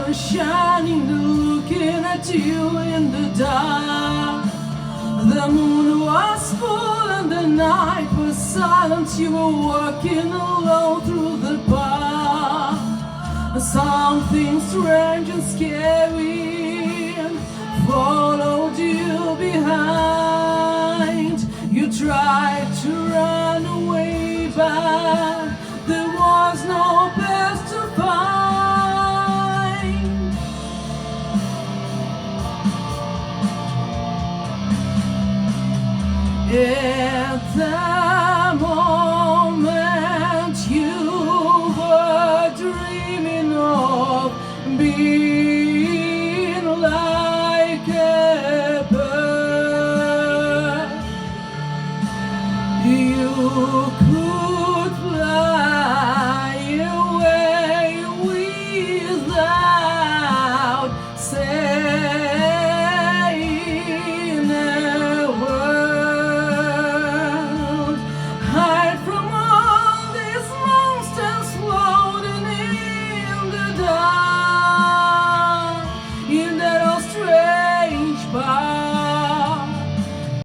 was shining, looking at you in the dark. The moon was full and the night was silent. You were walking alone through the park. Something strange and scary followed you behind. You tried to run away, but there was no place to find. Yeah.